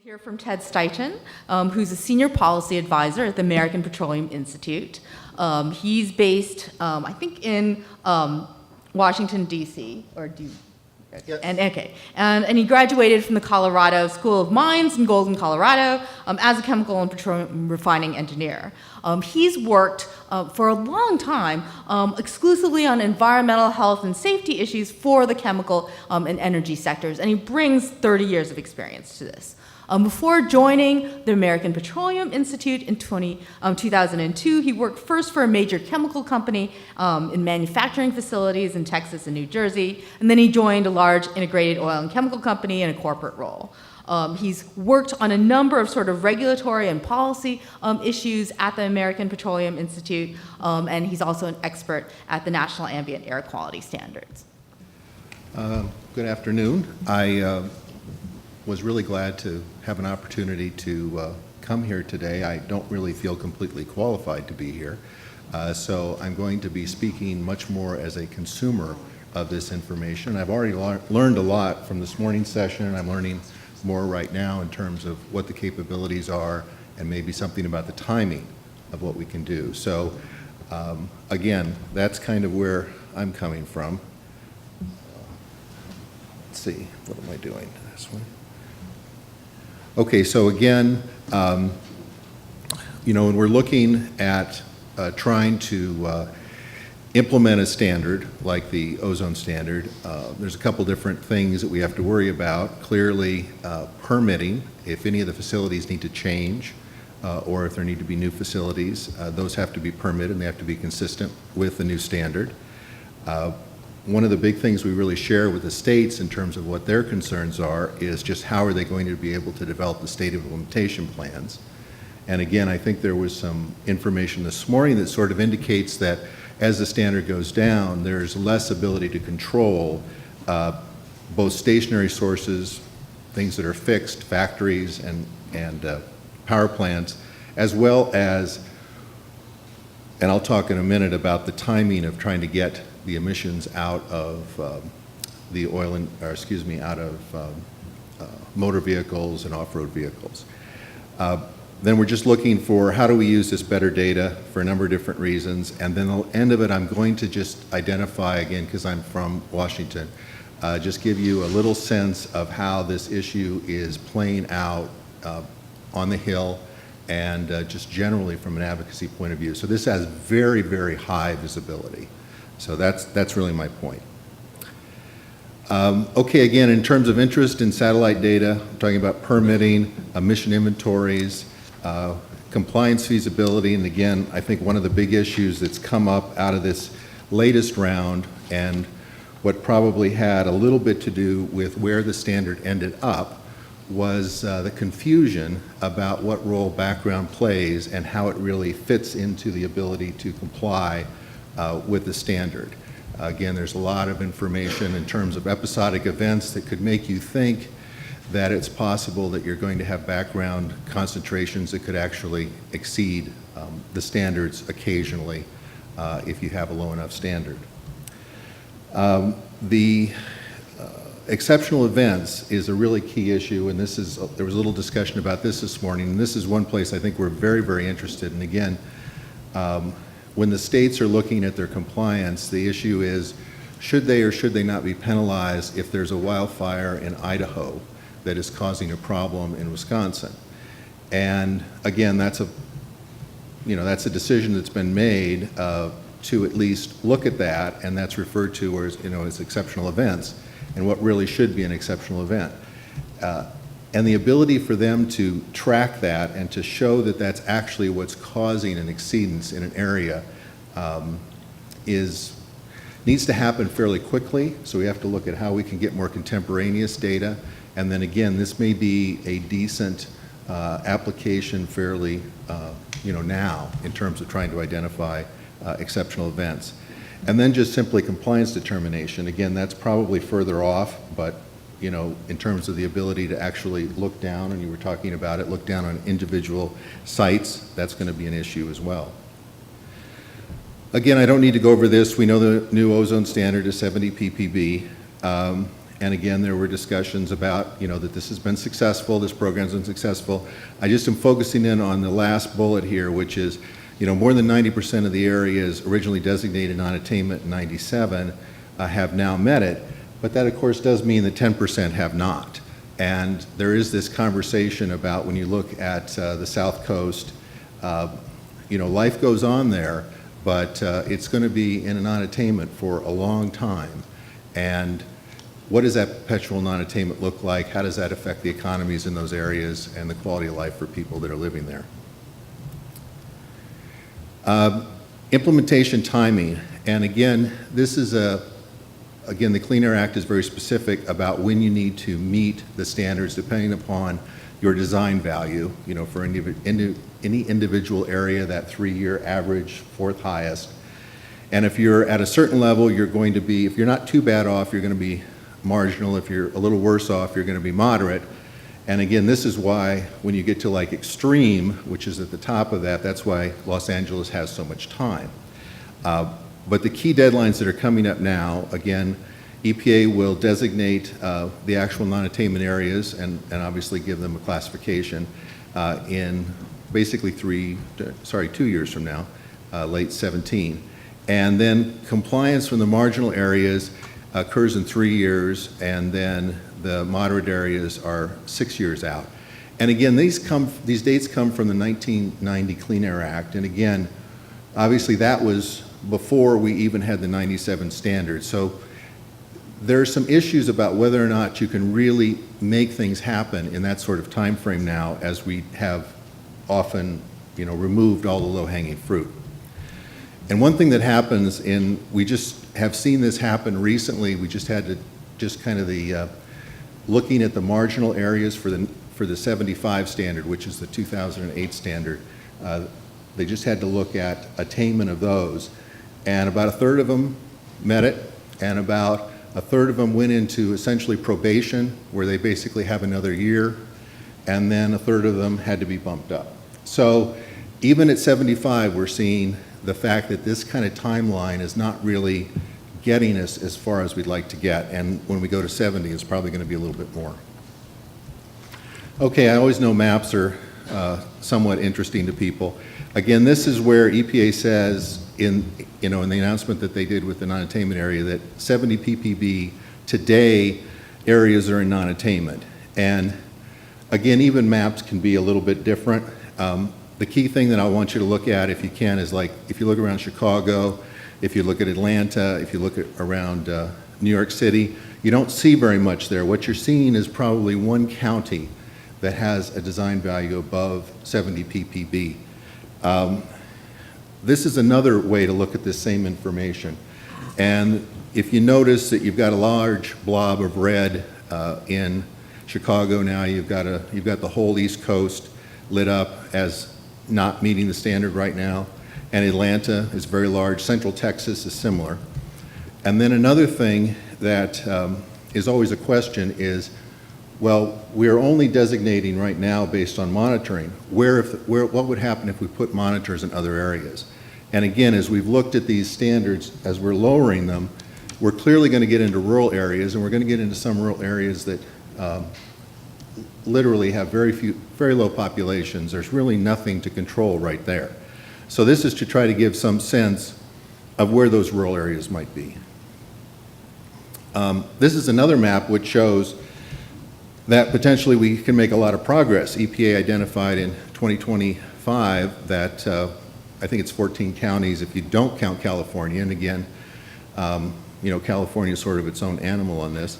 Hear from Ted Steichen, who's a senior policy advisor at the American Petroleum Institute. He's based, I think, in Washington, D.C., or Yes. and he graduated from the Colorado School of Mines in Golden, Colorado, as a chemical and petroleum refining engineer. He's worked for a long time exclusively on environmental health and safety issues for the chemical and energy sectors, and he brings 30 years of experience to this. Before joining the American Petroleum Institute in 2002, he worked first for a major chemical company in manufacturing facilities in Texas and New Jersey, and then he joined a large integrated oil and chemical company in a corporate role. He's worked on a number of sort of regulatory and policy issues at the American Petroleum Institute, and he's also an expert at the National Ambient Air Quality Standards. Good afternoon. I was really glad to have an opportunity to come here today. I don't really feel completely qualified to be here, so I'm going to be speaking much more as a consumer of this information. I've already learned a lot from this morning's session, and I'm learning more right now in terms of what the capabilities are and maybe something about the timing of what we can do. So again, that's kind of where I'm coming from. Let's see, what am I doing? This one. Okay, so again, when we're looking at trying to implement a standard like the Ozone Standard, there's a couple different things that we have to worry about. Clearly, permitting, if any of the facilities need to change, or if there need to be new facilities, those have to be permitted and they have to be consistent with the new standard. One of the big things we really share with the states in terms of what their concerns are is just how are they going to be able to develop the state implementation plans. And again, I think there was some information this morning that sort of indicates that as the standard goes down, there's less ability to control both stationary sources, things that are fixed, factories and power plants, as well as, and I'll talk in a minute about the timing of trying to get the emissions out of the oil and, or excuse me, out of motor vehicles and off-road vehicles. Then we're just looking for how do we use this better data for a number of different reasons, and then at the end of it, I'm going to just identify again, because I'm from Washington, just give you a little sense of how this issue is playing out on the Hill and just generally from an advocacy point of view. So this has very, very high visibility. So that's really my point. Okay, again, in terms of interest in satellite data, I'm talking about permitting, emission inventories, compliance feasibility, and again, I think one of the big issues that's come up out of this latest round and what probably had a little bit to do with where the standard ended up was the confusion about what role background plays and how it really fits into the ability to comply with the standard. Again, there's a lot of information in terms of episodic events that could make you think that it's possible that you're going to have background concentrations that could actually exceed the standards occasionally if you have a low enough standard. The exceptional events is a really key issue, and this is, there was a little discussion about this morning, and this is one place I think we're very, very interested in. Again, when the states are looking at their compliance, the issue is, should they or should they not be penalized if there's a wildfire in Idaho that is causing a problem in Wisconsin? And again, that's a decision that's been made to at least look at that, and that's referred to as exceptional events, and what really should be an exceptional event. And the ability for them to track that and to show that that's actually what's causing an exceedance in an area needs to happen fairly quickly. So we have to look at how we can get more contemporaneous data. And then again, this may be a decent application fairly, now in terms of trying to identify exceptional events. And then just simply compliance determination. Again, that's probably further off, but in terms of the ability to actually look down, and you were talking about it, look down on individual sites, that's going to be an issue as well. Again, I don't need to go over this. We know the new ozone standard is 70 ppb. And And again, there were discussions about, that this has been successful, this program's been successful. I just am focusing in on the last bullet here, which is, more than 90% of the areas originally designated non-attainment in 97 have now met it. But that, of course, does mean that 10% have not. And there is this conversation about when you look at the South Coast, life goes on there, but it's going to be in a non-attainment for a long time. And what does that perpetual non-attainment look like? How does that affect the economies in those areas and the quality of life for people that are living there? Implementation timing. And again, this is again, the Clean Air Act is very specific about when you need to meet the standards depending upon your design value, for any individual area, that 3-year average, fourth highest. And if you're at a certain level, you're going to be, if you're not too bad off, you're going to be marginal. If you're a little worse off, you're going to be moderate. And again, this is why when you get to like extreme, which is at the top of that, that's why Los Angeles has so much time. But the key deadlines that are coming up now, again, EPA will designate the actual non-attainment areas and obviously give them a classification in basically 2 years from now, late 17. And then compliance from the marginal areas occurs in 3 years, and then the moderate areas are 6 years out. And again, these dates come from the 1990 Clean Air Act. And again, obviously that was before we even had the 97 standard. So there are some issues about whether or not you can really make things happen in that sort of time frame now, as we have often, removed all the low-hanging fruit. And one thing that happens we just have seen this happen recently. We just had to looking at the marginal areas for the 75 standard, which is the 2008 standard. They just had to look at attainment of those, and about a third of them met it, and about a third of them went into essentially probation, where they basically have another year, and then a third of them had to be bumped up. So even at 75, we're seeing the fact that this kind of timeline is not really getting us as far as we'd like to get, and when we go to 70, it's probably going to be a little bit more. Okay, I always know maps are somewhat interesting to people. Again, this is where EPA says in the announcement that they did with the non-attainment area that 70 ppb today areas are in non-attainment. And again, even maps can be a little bit different. The key thing that I want you to look at, if you can, is like if you look around Chicago, if you look at Atlanta, if you look at around New York City, you don't see very much there. What you're seeing is probably one county that has a design value above 70 ppb. This is another way to look at this same information. And if you notice that you've got a large blob of red in Chicago now, you've got the whole East Coast lit up as not meeting the standard right now. And Atlanta is very large. Central Texas is similar. And then another thing that is always a question is, well, we are only designating right now based on monitoring. What would happen if we put monitors in other areas? And again, as we've looked at these standards, as we're lowering them, we're clearly going to get into rural areas, and we're going to get into some rural areas that literally have very low populations. There's really nothing to control right there. So this is to try to give some sense of where those rural areas might be. This is another map which shows that potentially we can make a lot of progress. EPA identified in 2025 that I think it's 14 counties if you don't count California. And again, California is sort of its own animal on this.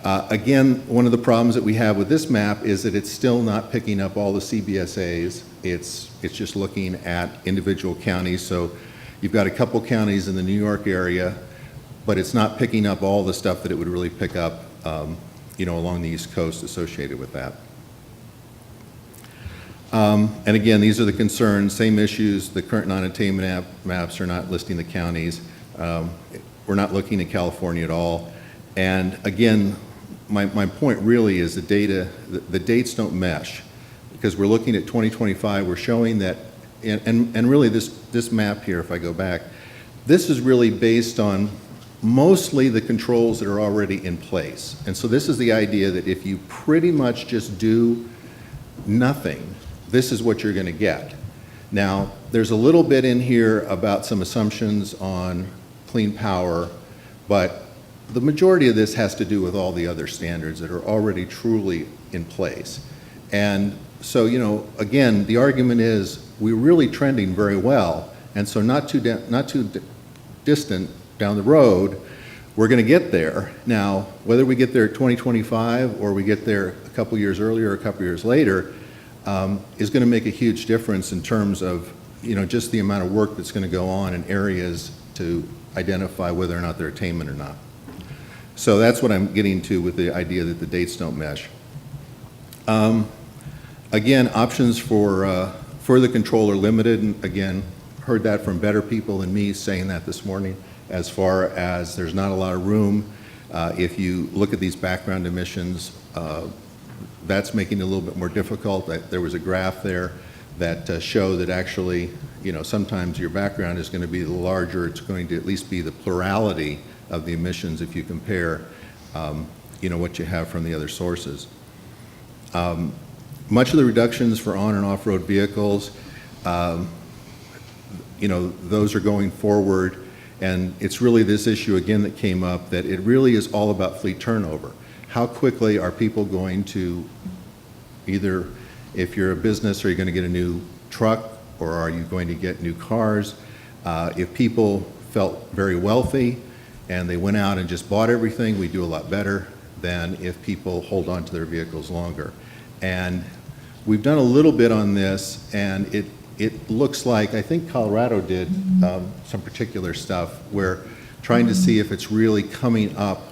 Again, one of the problems that we have with this map is that it's still not picking up all the CBSAs. It's just looking at individual counties. So you've got a couple counties in the New York area, but it's not picking up all the stuff that it would really pick up along the East Coast associated with that. And again, these are the concerns, same issues. The current non-attainment maps are not listing the counties. We're not looking at California at all. And again, my point really is the dates don't mesh, because we're looking at 2025, we're showing that, and really this map here, if I go back, this is really based on mostly the controls that are already in place. And so this is the idea that if you pretty much just do nothing, this is what you're going to get. Now, there's a little bit in here about some assumptions on clean power, but the majority of this has to do with all the other standards that are already truly in place. And so, you know, again, the argument is we're really trending very well, and so not too distant down the road, we're going to get there. Now, whether we get there at 2025 or we get there a couple years earlier or a couple years later is going to make a huge difference in terms of, you know, just the amount of work that's going to go on in areas to identify whether or not they're attainment or not. So that's what I'm getting to with the idea that the dates don't mesh. Again, options for further control are limited, and again, heard that from better people than me saying that this morning, as far as there's not a lot of room. If you look at these background emissions, that's making it a little bit more difficult. There was a graph there that showed that actually, you know, sometimes your background is going to be larger. It's going to at least be the plurality of the emissions if you compare, you know, what you have from the other sources. Much of the reductions for on and off-road vehicles, you know, those are going forward, and it's really this issue again that came up, that it really is all about fleet turnover. How quickly are people going to either, if you're a business, are you going to get a new truck, or are you going to get new cars? If people felt very wealthy and they went out and just bought everything, we do a lot better than if people hold on to their vehicles longer. And we've done a little bit on this, and it looks like, I think Colorado did some particular stuff where trying to see if it's really coming up,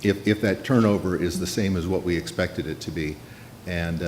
if that turnover is the same as what we expected it to be. And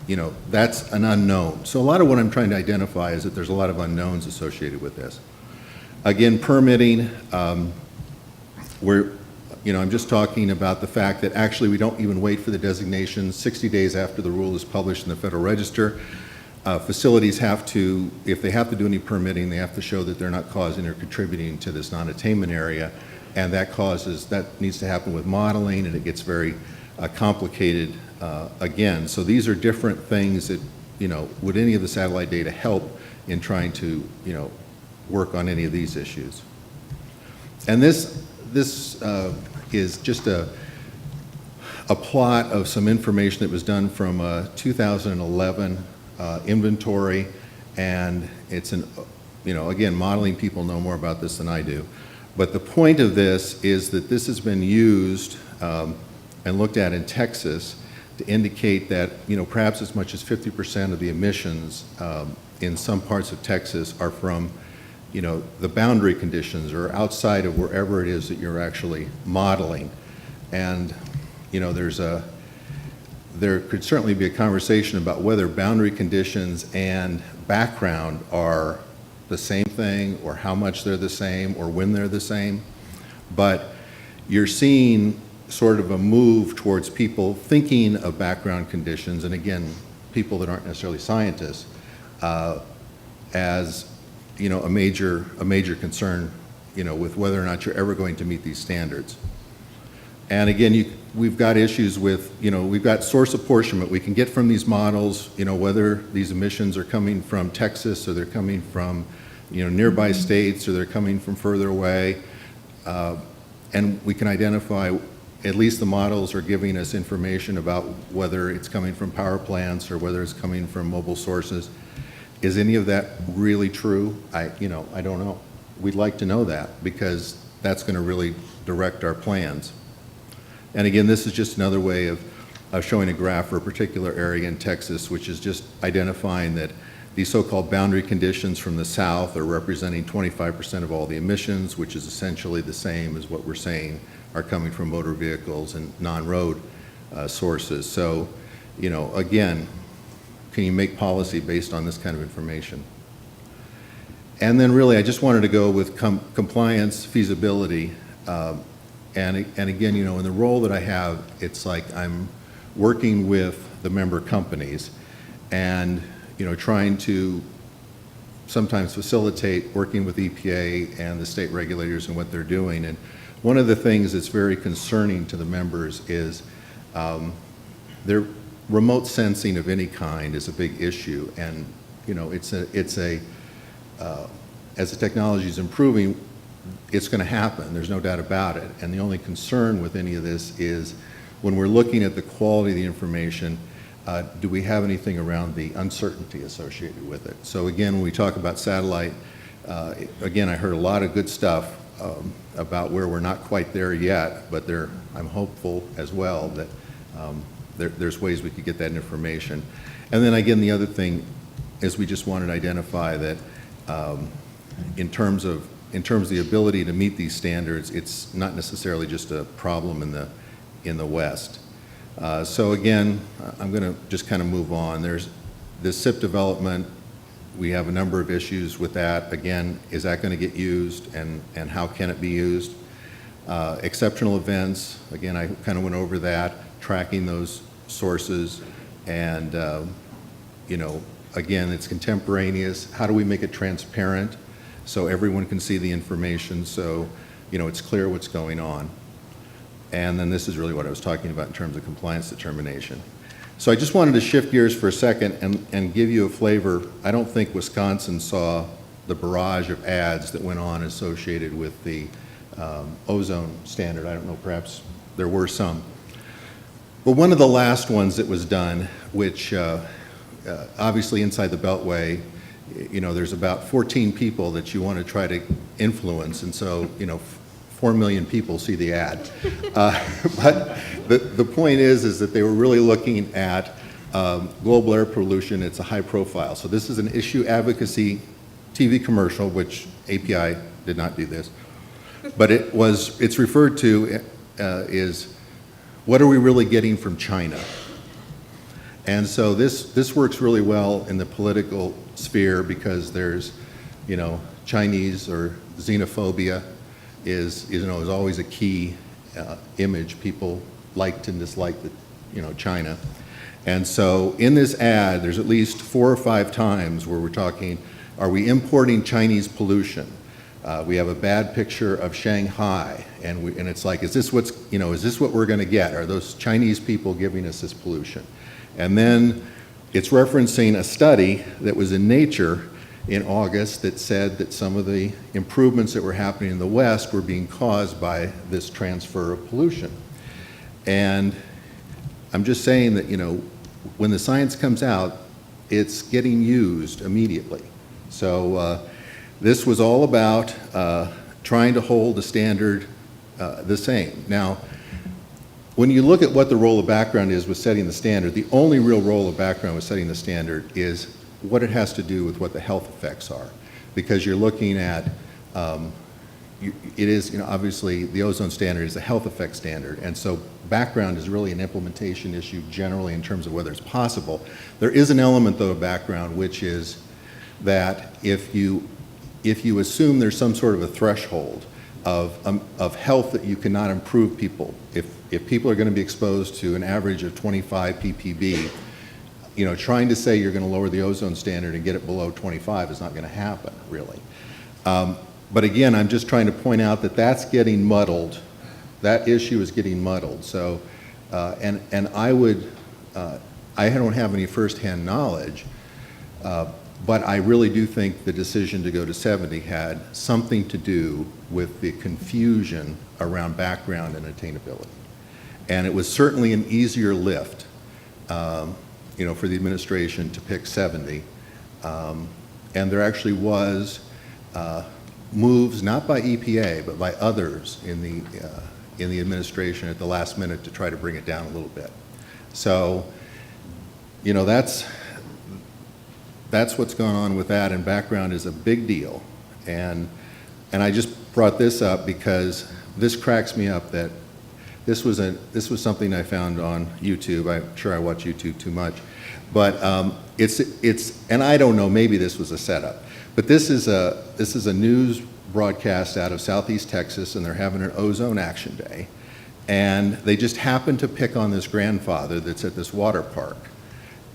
you know, that's an unknown. So a lot of what I'm trying to identify is that there's a lot of unknowns associated with this. Again, permitting, you know, I'm just talking about the fact that actually we don't even wait for the designation. 60 days after the rule is published in the Federal Register, facilities have to, if they have to do any permitting, they have to show that they're not causing or contributing to this non-attainment area, and that needs to happen with modeling, and it gets very complicated again. So these are different things that, you know, would any of the satellite data help in trying to, you know, work on any of these issues? And this is just a plot of some information that was done from 2011 inventory, and it's an, you know, again, modeling people know more about this than I do. But the point of this is that this has been used and looked at in Texas to indicate that, you know, perhaps as much as 50% of the emissions in some parts of Texas are from, you know, the boundary conditions or outside of wherever it is that you're actually modeling. And, you know, there could certainly be a conversation about whether boundary conditions and background are the same thing, or how much they're the same, or when they're the same. But you're seeing sort of a move towards people thinking of background conditions, and again, people that aren't necessarily scientists, as, you know, a major concern, you know, with whether or not you're ever going to meet these standards. And again, we've got issues with, you know, we've got source apportionment. We can get from these models, you know, whether these emissions are coming from Texas, or they're coming from, you know, nearby states, or they're coming from further away. And we can identify, at least the models are giving us information about whether it's coming from power plants or whether it's coming from mobile sources. Is any of that really true? I don't know. We'd like to know that, because that's going to really direct our plans. And again, this is just another way of showing a graph for a particular area in Texas, which is just identifying that these so-called boundary conditions from the south are representing 25% of all the emissions, which is essentially the same as what we're saying are coming from motor vehicles and non-road sources. So, you know, again, can you make policy based on this kind of information? And then really, I just wanted to go with compliance, feasibility, and again, you know, in the role that I have, it's like I'm working with the member companies and, you know, trying to sometimes facilitate working with EPA and the state regulators and what they're doing. And one of the things that's very concerning to the members is their remote sensing of any kind is a big issue. And, you know, as the technology is improving, it's going to happen. There's no doubt about it. And the only concern with any of this is when we're looking at the quality of the information, do we have anything around the uncertainty associated with it? So again, when we talk about satellite, again, I heard a lot of good stuff about where we're not quite there yet, but I'm hopeful as well that there's ways we could get that information. And then again, the other thing is we just wanted to identify that in terms of the ability to meet these standards, it's not necessarily just a problem in the West. So again, I'm going to just kind of move on. There's this SIP development. We have a number of issues with that. Again, is that going to get used, and how can it be used? Exceptional events, again, I kind of went over that, tracking those sources, and you know, again, it's contemporaneous. How do we make it transparent so everyone can see the information, so you know it's clear what's going on? And then this is really what I was talking about in terms of compliance determination. So I just wanted to shift gears for a second and give you a flavor. I don't think Wisconsin saw the barrage of ads that went on associated with the ozone standard. I don't know, perhaps there were some. But one of the last ones that was done, which obviously inside the Beltway, you know, there's about 14 people that you want to try to influence, and so, you know, 4 million people see the ad. But the point is that they were really looking at global air pollution. It's a high profile. So this is an issue advocacy TV commercial, which API did not do this. But it's referred to is, what are we really getting from China? And so this works really well in the political sphere because there's, you know, Chinese or xenophobia is always a key image. People liked and disliked, China. And so in this ad, there's at least 4 or 5 times where we're talking, are we importing Chinese pollution? We have a bad picture of Shanghai, and it's like, is this what we're going to get? Are those Chinese people giving us this pollution? And then it's referencing a study that was in Nature in August that said that some of the improvements that were happening in the West were being caused by this transfer of pollution. And I'm just saying that, when the science comes out, it's getting used immediately. So this was all about trying to hold the standard the same. Now, when you look at what the role of background is with setting the standard, the only real role of background with setting the standard is what it has to do with what the health effects are. Because you're looking at, obviously the ozone standard is a health effect standard, and so background is really an implementation issue generally in terms of whether it's possible. There is an element though of background, which is that if you assume there's some sort of a threshold of health that you cannot improve people, if people are going to be exposed to an average of 25 ppb, trying to say you're going to lower the ozone standard and get it below 25 is not going to happen, really. But again, I'm just trying to point out that that's getting muddled. That issue is getting muddled. So, and I don't have any firsthand knowledge, but I really do think the decision to go to 70 had something to do with the confusion around background and attainability. And it was certainly an easier lift, for the administration to pick 70. And there actually was moves, not by EPA, but by others in the administration at the last minute to try to bring it down a little bit. So, that's what's going on with that, and background is a big deal. And I just brought this up because this cracks me up that this was something I found on YouTube. I'm sure I watch YouTube too much, but and I don't know, maybe this was a setup, but this is a news broadcast out of Southeast Texas, and they're having an ozone action day, and they just happen to pick on this grandfather that's at this water park,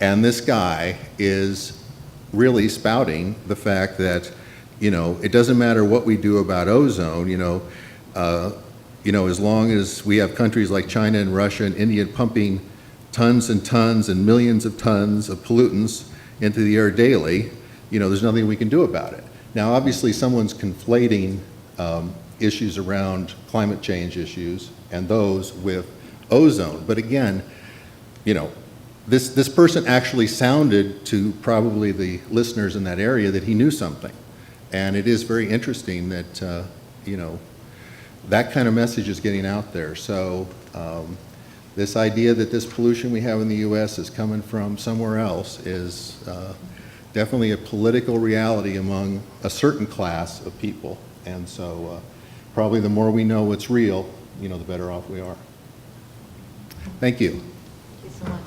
and this guy is really spouting the fact that, it doesn't matter what we do about ozone, as long as we have countries like China and Russia and India pumping tons and tons and millions of tons of pollutants into the air daily, there's nothing we can do about it. Now, obviously, someone's conflating issues around climate change issues and those with ozone. But again, this person actually sounded to probably the listeners in that area that he knew something. And it is very interesting that, that kind of message is getting out there. So this idea that this pollution we have in the U.S. is coming from somewhere else is definitely a political reality among a certain class of people. And so probably the more we know what's real, the better off we are. Thank you. Thank you so much.